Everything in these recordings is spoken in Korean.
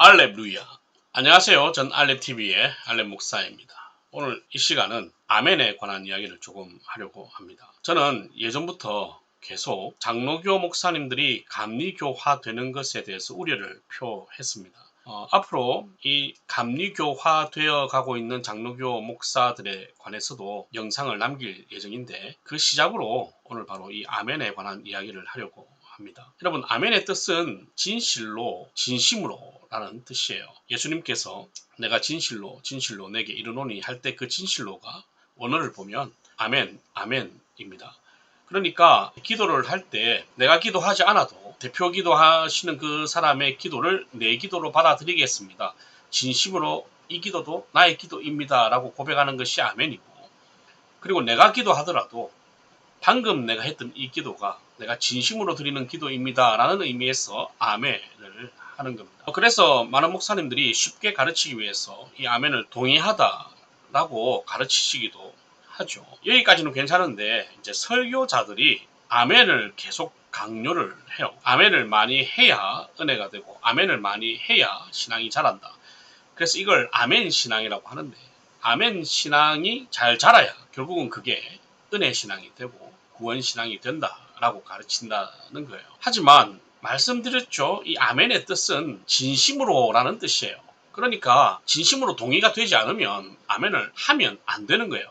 알렙루야. 안녕하세요. 전 알렙TV의 알렙 목사입니다. 오늘 이 시간은 아멘에 관한 이야기를 조금 하려고 합니다. 저는 예전부터 계속 장로교 목사님들이 감리교화 되는 것에 대해서 우려를 표했습니다. 앞으로 이 감리교화 되어 가고 있는 장로교 목사들에 관해서도 영상을 남길 예정인데, 그 시작으로 오늘 바로 이 아멘에 관한 이야기를 하려고 합니다. 여러분, 아멘의 뜻은 진실로, 진심으로 라는 뜻이에요. 예수님께서 내가 진실로 내게 이르노니 할 때 그 진실로가 원어를 보면 아멘, 아멘입니다. 그러니까 기도를 할 때 내가 기도하지 않아도 대표 기도하시는 그 사람의 기도를 내 기도로 받아들이겠습니다. 진심으로 이 기도도 나의 기도입니다 라고 고백하는 것이 아멘이고, 그리고 내가 기도하더라도 방금 내가 했던 이 기도가 내가 진심으로 드리는 기도입니다 라는 의미에서 아멘을 하는 겁니다. 그래서 많은 목사님들이 쉽게 가르치기 위해서 이 아멘을 동의하다 라고 가르치시기도 하죠. 여기까지는 괜찮은데, 이제 설교자들이 아멘을 계속 강요를 해요. 아멘을 많이 해야 은혜가 되고 아멘을 많이 해야 신앙이 자란다. 그래서 이걸 아멘 신앙이라고 하는데, 아멘 신앙이 잘 자라야 결국은 그게 은혜 신앙이 되고 구원 신앙이 된다라고 가르친다는 거예요. 하지만 말씀드렸죠. 이 아멘의 뜻은 진심으로라는 뜻이에요. 그러니까 진심으로 동의가 되지 않으면 아멘을 하면 안 되는 거예요.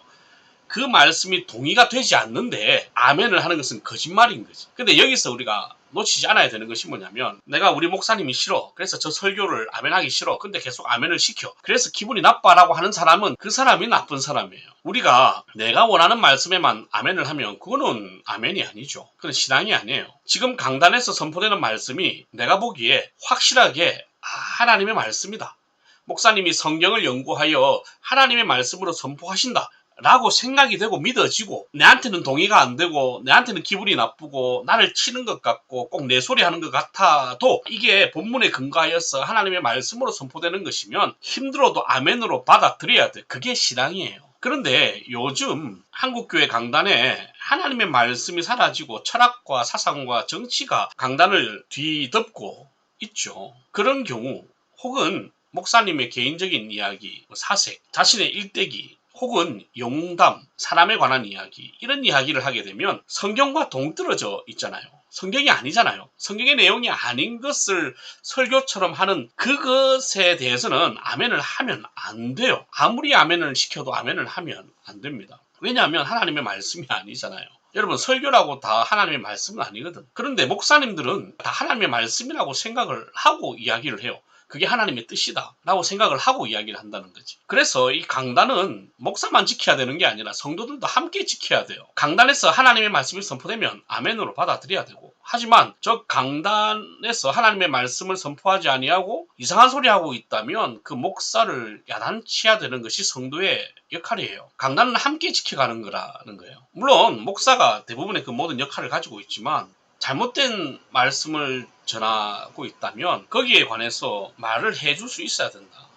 그 말씀이 동의가 되지 않는데 아멘을 하는 것은 거짓말인 거지. 근데 여기서 우리가 놓치지 않아야 되는 것이 뭐냐면, 내가 우리 목사님이 싫어, 그래서 저 설교를 아멘하기 싫어, 근데 계속 아멘을 시켜, 그래서 기분이 나빠라고 하는 사람은 그 사람이 나쁜 사람이에요. 우리가 내가 원하는 말씀에만 아멘을 하면 그거는 아멘이 아니죠. 그건 신앙이 아니에요. 지금 강단에서 선포되는 말씀이 내가 보기에 확실하게 하나님의 말씀이다, 목사님이 성경을 연구하여 하나님의 말씀으로 선포하신다 라고 생각이 되고 믿어지고, 내한테는 동의가 안 되고 내한테는 기분이 나쁘고 나를 치는 것 같고 꼭 내 소리 하는 것 같아도 이게 본문에 근거하여서 하나님의 말씀으로 선포되는 것이면 힘들어도 아멘으로 받아들여야 돼. 그게 신앙이에요. 그런데 요즘 한국교회 강단에 하나님의 말씀이 사라지고 철학과 사상과 정치가 강단을 뒤덮고 있죠. 그런 경우, 혹은 목사님의 개인적인 이야기, 사색, 자신의 일대기, 혹은 용담, 사람에 관한 이야기, 이런 이야기를 하게 되면 성경과 동떨어져 있잖아요. 성경이 아니잖아요. 성경의 내용이 아닌 것을 설교처럼 하는 그것에 대해서는 아멘을 하면 안 돼요. 아무리 아멘을 시켜도 아멘을 하면 안 됩니다. 왜냐하면 하나님의 말씀이 아니잖아요. 여러분, 설교라고 다 하나님의 말씀은 아니거든. 그런데 목사님들은 다 하나님의 말씀이라고 생각을 하고 이야기를 해요. 그게 하나님의 뜻이다 라고 생각을 하고 이야기를 한다는 거지. 그래서 이 강단은 목사만 지켜야 되는 게 아니라 성도들도 함께 지켜야 돼요. 강단에서 하나님의 말씀이 선포되면 아멘으로 받아들여야 되고, 하지만 저 강단에서 하나님의 말씀을 선포하지 아니하고 이상한 소리 하고 있다면 그 목사를 야단치야 되는 것이 성도의 역할이에요. 강단은 함께 지켜가는 거라는 거예요. 물론 목사가 대부분의 그 모든 역할을 가지고 있지만, 잘못된 말씀을 전하고 있다면 거기에 관해서 말을 해줄 수 있어야 된다.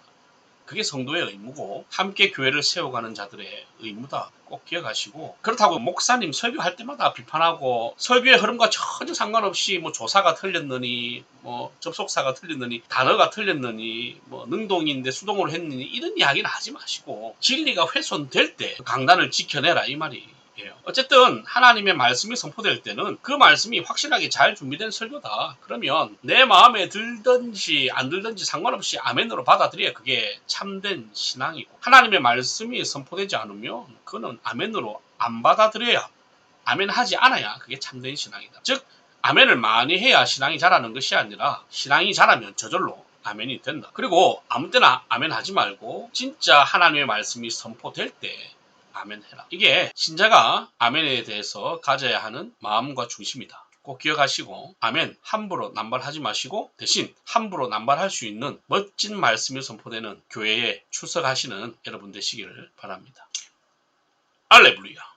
그게 성도의 의무고 함께 교회를 세워가는 자들의 의무다. 꼭 기억하시고, 그렇다고 목사님 설교할 때마다 비판하고 설교의 흐름과 전혀 상관없이 뭐 조사가 틀렸느니, 뭐 접속사가 틀렸느니, 단어가 틀렸느니, 뭐 능동인데 수동으로 했느니, 이런 이야기는 하지 마시고 진리가 훼손될 때 강단을 지켜내라, 이 말이. 어쨌든 하나님의 말씀이 선포될 때는 그 말씀이 확실하게 잘 준비된 설교다. 그러면 내 마음에 들든지 안 들든지 상관없이 아멘으로 받아들여야 그게 참된 신앙이고, 하나님의 말씀이 선포되지 않으면 그거는 아멘으로 안 받아들여야, 아멘하지 않아야 그게 참된 신앙이다. 즉 아멘을 많이 해야 신앙이 자라는 것이 아니라 신앙이 자라면 저절로 아멘이 된다. 그리고 아무 때나 아멘하지 말고 진짜 하나님의 말씀이 선포될 때 아멘해라. 이게 신자가 아멘에 대해서 가져야 하는 마음과 중심이다. 꼭 기억하시고, 아멘 함부로 남발하지 마시고 대신 함부로 남발할 수 있는 멋진 말씀이 선포되는 교회에 출석하시는 여러분 되시기를 바랍니다. 알레루야.